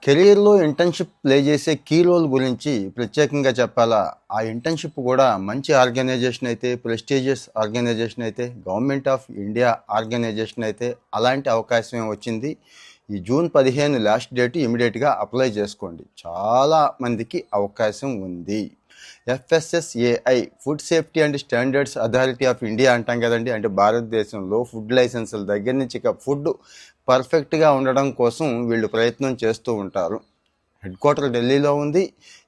కెరియర్‌లో internship play చేసే key role గురించి ప్రత్యేకంగా చెప్పాలా? ఆ ఇంటర్న్‌షిప్ కూడా మంచి ఆర్గనైజేషన్ అయితే, ప్రెస్టీజియస్ ఆర్గనైజేషన్ అయితే, గవర్నమెంట్ ఆఫ్ ఇండియా ఆర్గనైజేషన్ అయితే అలాంటి అవకాశమే వచ్చింది. ఈ జూన్ 15 లాస్ట్ డేట్ ఇమ్మీడియేట్‌గా అప్లై చేసుకోండి. చాలా మందికి అవకాశం ఉంది. FSSAI food safety and standards authority of India అంటాం కదండి. అంటే భారతదేశంలో ఫుడ్ లైసెన్సుల దగ్గర నుంచి ఇక ఫుడ్ పర్ఫెక్ట్గా ఉండడం కోసం వీళ్ళు ప్రయత్నం చేస్తూ ఉంటారు. హెడ్ క్వార్టర్ ఢిల్లీలో ఉంది.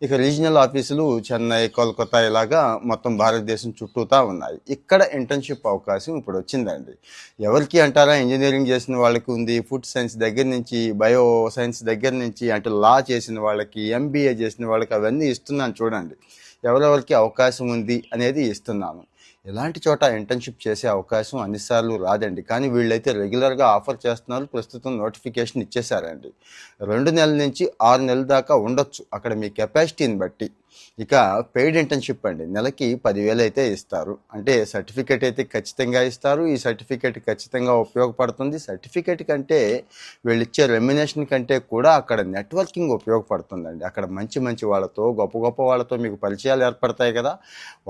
ఇక రీజనల్ ఆఫీసులు చెన్నై, కోల్కతా ఇలాగా మొత్తం భారతదేశం చుట్టూతా ఉన్నాయి. ఇక్కడ ఇంటర్న్షిప్ అవకాశం ఇప్పుడు వచ్చిందండి. ఎవరికి అంటారా? ఇంజనీరింగ్ చేసిన వాళ్ళకి ఉంది, ఫుడ్ సైన్స్ దగ్గర నుంచి, బయో సైన్స్ దగ్గర నుంచి, అంటే లా చేసిన వాళ్ళకి, ఎంబీఏ చేసిన వాళ్ళకి అవన్నీ ఇస్తున్నాను చూడండి. ఎవరెవరికి అవకాశం ఉంది అనేది ఇస్తున్నాను. ఎలాంటి చోట ఇంటర్న్షిప్ చేసే అవకాశం అన్నిసార్లు రాదండి. కానీ వీళ్ళైతే రెగ్యులర్గా ఆఫర్ చేస్తున్నారు. ప్రస్తుతం నోటిఫికేషన్ ఇచ్చేసారండి. 2 నెలల నుంచి 6 నెలల దాకా ఉండొచ్చు అక్కడ మీ కెపాసిటీని బట్టి. ఇక పెయిడ్ ఇంటర్న్షిప్ అండి, నెలకి 10,000 అయితే ఇస్తారు. అంటే సర్టిఫికేట్ అయితే ఖచ్చితంగా ఇస్తారు. ఈ సర్టిఫికేట్ ఖచ్చితంగా ఉపయోగపడుతుంది. సర్టిఫికేట్ కంటే వీళ్ళు ఇచ్చే రెమ్యునేషన్ కంటే కూడా అక్కడ నెట్వర్కింగ్ ఉపయోగపడుతుందండి. అక్కడ మంచి మంచి వాళ్ళతో, గొప్ప గొప్ప వాళ్ళతో మీకు పరిచయాలు ఏర్పడతాయి కదా.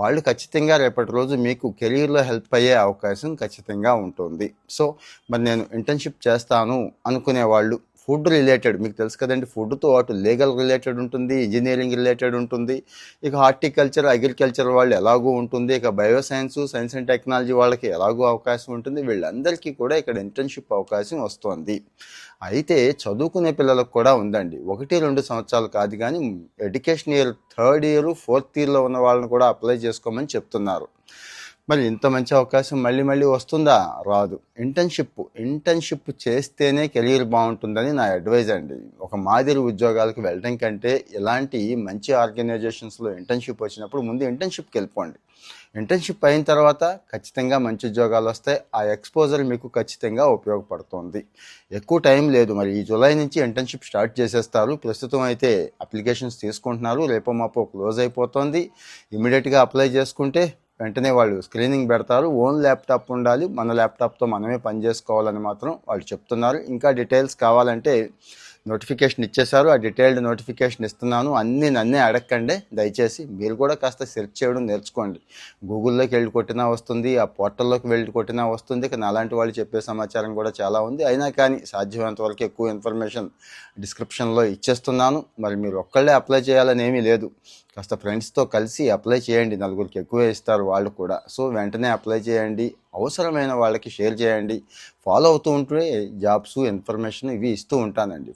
వాళ్ళు ఖచ్చితంగా రేపటి రోజు మీకు కెరీర్లో హెల్ప్ అయ్యే అవకాశం ఖచ్చితంగా ఉంటుంది. సో మరి నేను ఇంటర్న్షిప్ చేస్తాను అనుకునే వాళ్ళు, ఫుడ్ రిలేటెడ్ మీకు తెలుసు కదండి, ఫుడ్తో పాటు లీగల్ రిలేటెడ్ ఉంటుంది, ఇంజనీరింగ్ రిలేటెడ్ ఉంటుంది, ఇక హార్టికల్చర్, అగ్రికల్చర్ వాళ్ళు ఎలాగూ ఉంటుంది, ఇక బయోసైన్స్, సైన్స్ అండ్ టెక్నాలజీ వాళ్ళకి ఎలాగూ అవకాశం ఉంటుంది. వీళ్ళందరికీ కూడా ఇక్కడ ఇంటర్న్షిప్ అవకాశం వస్తుంది. అయితే చదువుకునే పిల్లలకు కూడా ఉందండి. 1-2 సంవత్సరాలు కాదు, కానీ education year 3rd year 4th ఇయర్లో ఉన్న వాళ్ళని కూడా అప్లై చేసుకోమని చెప్తున్నారు. మరి ఇంత మంచి అవకాశం మళ్ళీ మళ్ళీ వస్తుందా? రాదు. ఇంటర్న్షిప్ చేస్తేనే కెరీర్ బాగుంటుందని నా అడ్వైజ్ అండి. ఒక మాదిరి ఉద్యోగాలకు వెళ్ళడం కంటే ఇలాంటి మంచి ఆర్గనైజేషన్స్లో ఇంటర్న్షిప్ వచ్చినప్పుడు ముందు ఇంటర్న్షిప్కి వెళ్ళిపోండి. ఇంటర్న్షిప్ అయిన తర్వాత ఖచ్చితంగా మంచి ఉద్యోగాలు వస్తాయి. ఆ ఎక్స్పోజర్ మీకు ఖచ్చితంగా ఉపయోగపడుతుంది. ఎక్కువ టైం లేదు. మరి ఈ జూలై నుంచి ఇంటర్న్షిప్ స్టార్ట్ చేసేస్తారు. ప్రస్తుతం అయితే అప్లికేషన్స్ తీసుకుంటున్నారు. రేపో మాపో క్లోజ్ అయిపోతుంది. ఇమీడియట్గా అప్లై చేసుకుంటే వెంటనే వాళ్ళు స్క్రీనింగ్ పెడతారు. ఓన్ ల్యాప్టాప్ ఉండాలి, మన ల్యాప్టాప్తో మనమే పని చేసుకోవాలని మాత్రం వాళ్ళు చెప్తున్నారు. ఇంకా డీటెయిల్స్ కావాలంటే నోటిఫికేషన్ ఇచ్చేశారు. ఆ డీటెయిల్డ్ నోటిఫికేషన్ ఇస్తున్నాను. నన్నే అడగండి దయచేసి. మీరు కూడా కాస్త సెర్చ్ చేయడం నేర్చుకోండి. గూగుల్లోకి వెళ్ళి కొట్టినా వస్తుంది, ఆ పోర్టల్లోకి వెళ్ళి కొట్టినా వస్తుంది. ఇక నాలాంటి వాళ్ళు చెప్పే సమాచారం కూడా చాలా ఉంది. అయినా కానీ సాధ్యమైనంత వరకు ఎక్కువ ఇన్ఫర్మేషన్ డిస్క్రిప్షన్లో ఇచ్చేస్తున్నాను. మరి మీరు ఒక్కళ్ళే అప్లై చేయాలని ఏమీ లేదు. కాస్త ఫ్రెండ్స్తో కలిసి అప్లై చేయండి. 4గురికి ఎక్కువే ఇస్తారు వాళ్ళు కూడా. సో వెంటనే అప్లై చేయండి. అవసరమైన వాళ్ళకి షేర్ చేయండి. ఫాలో అవుతూ ఉంటే జాబ్స్, ఇన్ఫర్మేషన్ ఇవి ఇస్తూ ఉంటానండి.